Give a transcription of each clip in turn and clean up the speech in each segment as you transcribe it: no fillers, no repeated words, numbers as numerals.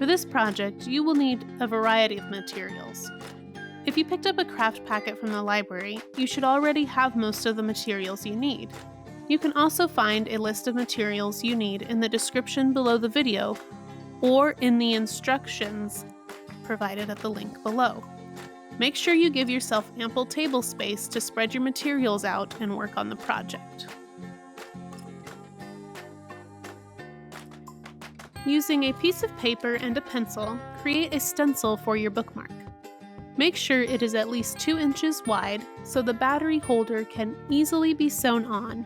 For this project, you will need a variety of materials. If you picked up a craft packet from the library, you should already have most of the materials you need. You can also find a list of materials you need in the description below the video or in the instructions provided at the link below. Make sure you give yourself ample table space to spread your materials out and work on the project. Using a piece of paper and a pencil, create a stencil for your bookmark. Make sure it is at least 2 inches wide so the battery holder can easily be sewn on,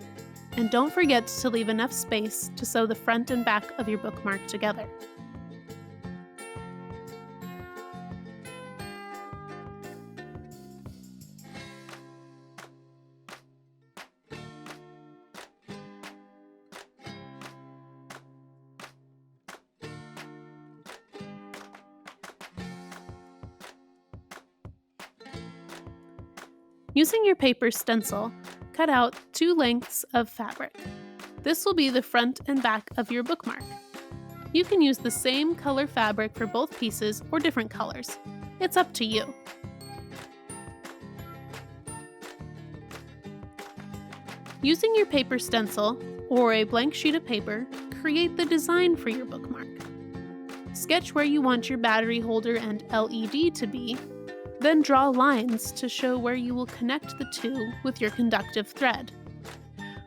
and don't forget to leave enough space to sew the front and back of your bookmark together. Using your paper stencil, cut out 2 lengths of fabric. This will be the front and back of your bookmark. You can use the same color fabric for both pieces or different colors. It's up to you. Using your paper stencil or a blank sheet of paper, create the design for your bookmark. Sketch where you want your battery holder and LED to be, then draw lines to show where you will connect the two with your conductive thread.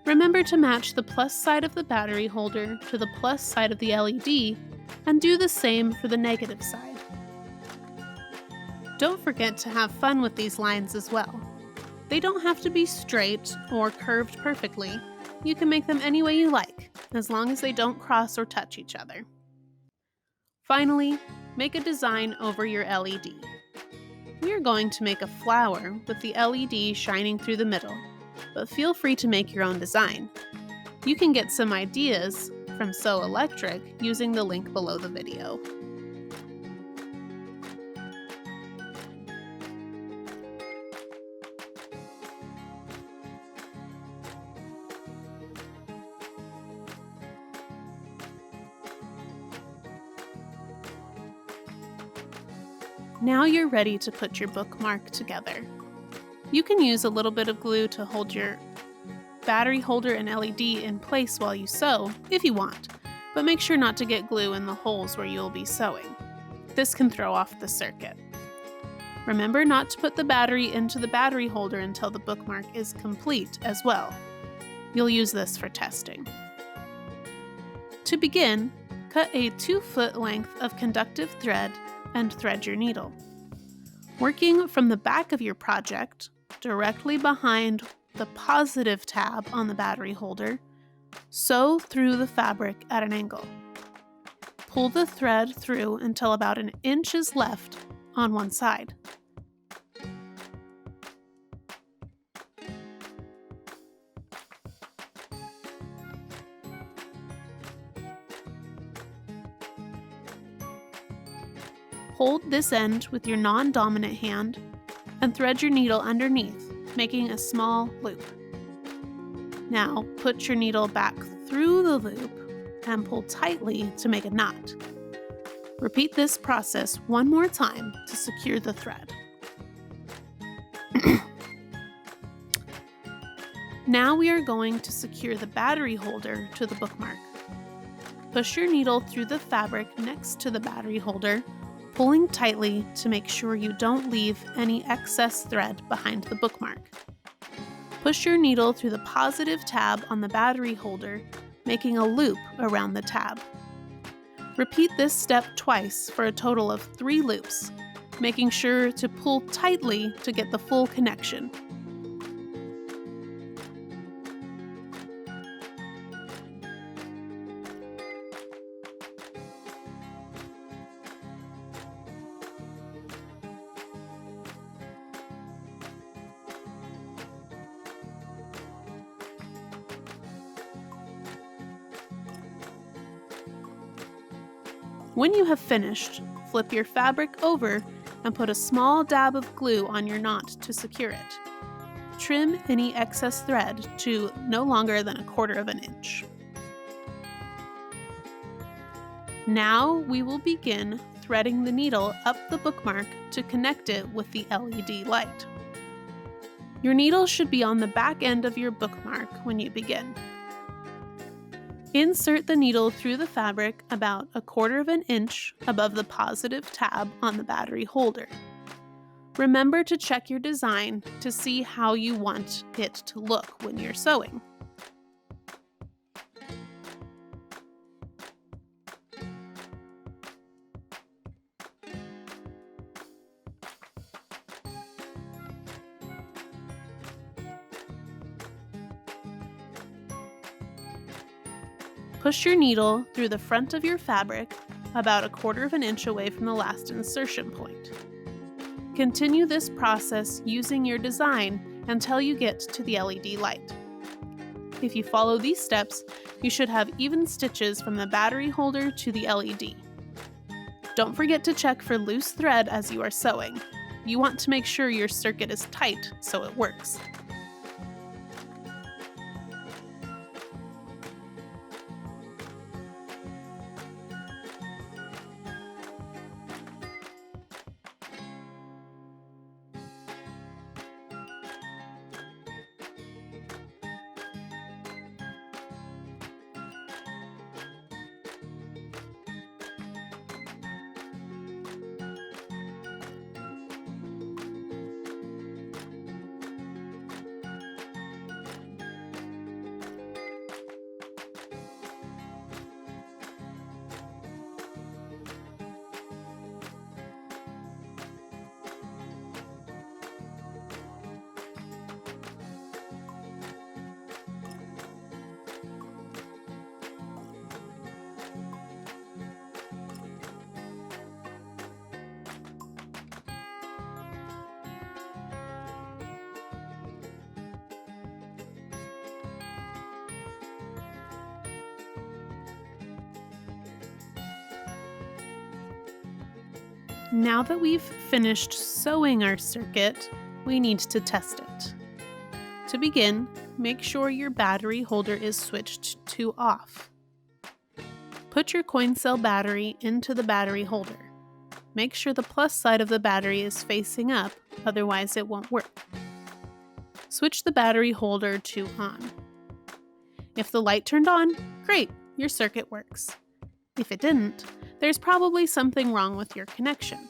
Remember to match the plus side of the battery holder to the plus side of the LED, and do the same for the negative side. Don't forget to have fun with these lines as well. They don't have to be straight or curved perfectly. You can make them any way you like, as long as they don't cross or touch each other. Finally, make a design over your LED. We are going to make a flower with the LED shining through the middle, but feel free to make your own design. You can get some ideas from Sew Electric using the link below the video. Now you're ready to put your bookmark together. You can use a little bit of glue to hold your battery holder and LED in place while you sew, if you want, but make sure not to get glue in the holes where you'll be sewing. This can throw off the circuit. Remember not to put the battery into the battery holder until the bookmark is complete as well. You'll use this for testing. To begin, cut a 2-foot length of conductive thread and thread your needle. Working from the back of your project, directly behind the positive tab on the battery holder, sew through the fabric at an angle. Pull the thread through until about 1 inch is left on one side. Hold this end with your non-dominant hand and thread your needle underneath, making a small loop. Now put your needle back through the loop and pull tightly to make a knot. Repeat this process one more time to secure the thread. Now we are going to secure the battery holder to the bookmark. Push your needle through the fabric next to the battery holder, pulling tightly to make sure you don't leave any excess thread behind the bookmark. Push your needle through the positive tab on the battery holder, making a loop around the tab. Repeat this step twice for a total of 3 loops, making sure to pull tightly to get the full connection. When you have finished, flip your fabric over and put a small dab of glue on your knot to secure it. Trim any excess thread to no longer than 1/4 of an inch. Now we will begin threading the needle up the bookmark to connect it with the LED light. Your needle should be on the back end of your bookmark when you begin. Insert the needle through the fabric about 1/4 inch above the positive tab on the battery holder. Remember to check your design to see how you want it to look when you're sewing. Push your needle through the front of your fabric about 1/4 inch away from the last insertion point. Continue this process using your design until you get to the LED light. If you follow these steps, you should have even stitches from the battery holder to the LED. Don't forget to check for loose thread as you are sewing. You want to make sure your circuit is tight so it works. Now that we've finished sewing our circuit, we need to test it. To begin, make sure your battery holder is switched to off. Put your coin cell battery into the battery holder. Make sure the plus side of the battery is facing up, otherwise it won't work. Switch the battery holder to on. If the light turned on, great, your circuit works. If it didn't, there's probably something wrong with your connection.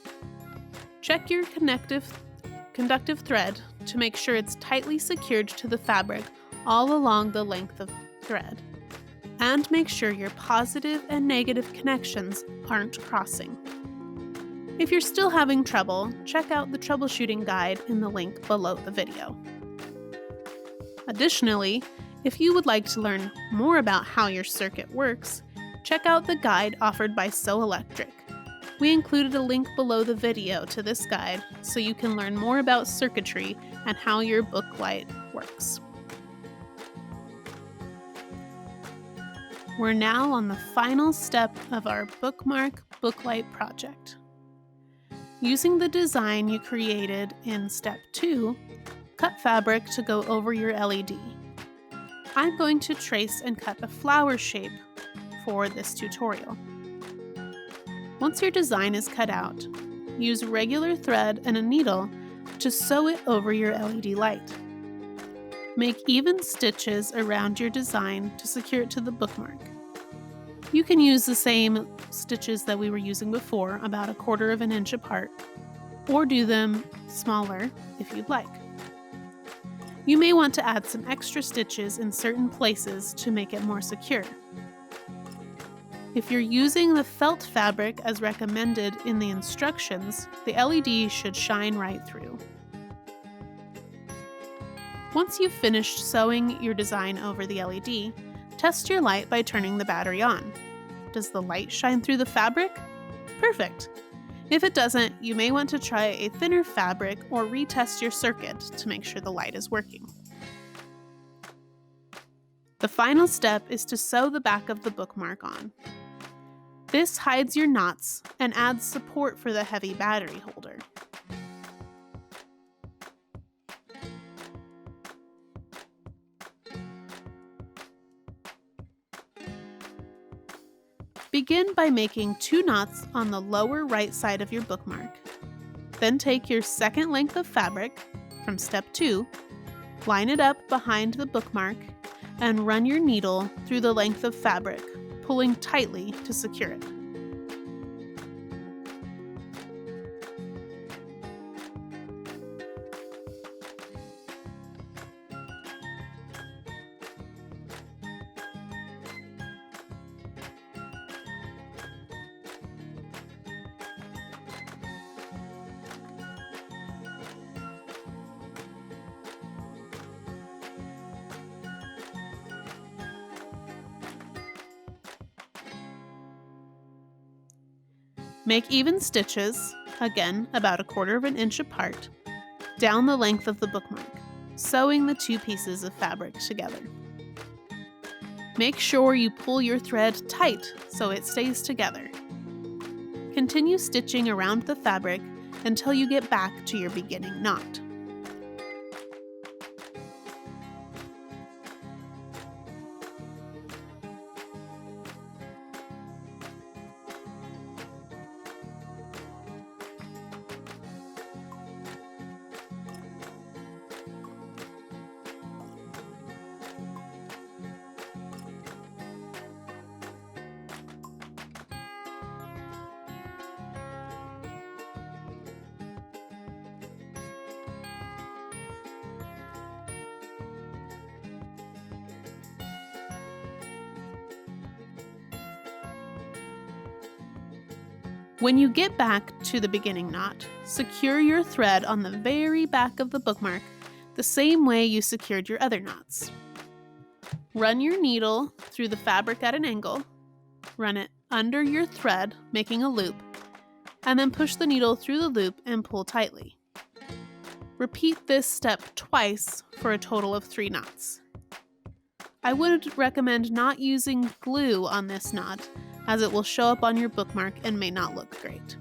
Check your conductive thread to make sure it's tightly secured to the fabric all along the length of thread. And make sure your positive and negative connections aren't crossing. If you're still having trouble, check out the troubleshooting guide in the link below the video. Additionally, if you would like to learn more about how your circuit works, check out the guide offered by Sew Electric. We included a link below the video to this guide so you can learn more about circuitry and how your book light works. We're now on the final step of our bookmark booklight project. Using the design you created in step 2, cut fabric to go over your LED. I'm going to trace and cut a flower shape for this tutorial. Once your design is cut out, use regular thread and a needle to sew it over your LED light. Make even stitches around your design to secure it to the bookmark. You can use the same stitches that we were using before, about 1/4 inch apart, or do them smaller if you'd like. You may want to add some extra stitches in certain places to make it more secure. If you're using the felt fabric as recommended in the instructions, the LED should shine right through. Once you've finished sewing your design over the LED, test your light by turning the battery on. Does the light shine through the fabric? Perfect! If it doesn't, you may want to try a thinner fabric or retest your circuit to make sure the light is working. The final step is to sew the back of the bookmark on. This hides your knots and adds support for the heavy battery holder. Begin by making 2 knots on the lower right side of your bookmark. Then take your second length of fabric from step 2, line it up behind the bookmark, and run your needle through the length of fabric, pulling tightly to secure it. Make even stitches, again about 1/4 inch apart, down the length of the bookmark, sewing the 2 pieces of fabric together. Make sure you pull your thread tight so it stays together. Continue stitching around the fabric until you get back to your beginning knot. When you get back to the beginning knot, secure your thread on the very back of the bookmark the same way you secured your other knots. Run your needle through the fabric at an angle, run it under your thread, making a loop, and then push the needle through the loop and pull tightly. Repeat this step twice for a total of 3 knots. I would recommend not using glue on this knot, as it will show up on your bookmark and may not look great.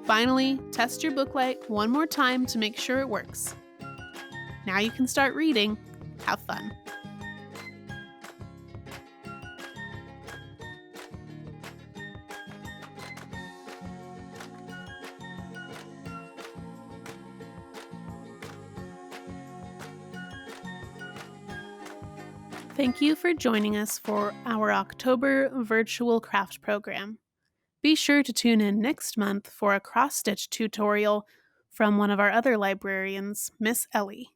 Finally, test your booklight one more time to make sure it works. Now you can start reading. Have fun. Thank you for joining us for our October virtual craft program. Be sure to tune in next month for a cross-stitch tutorial from one of our other librarians, Miss Ellie.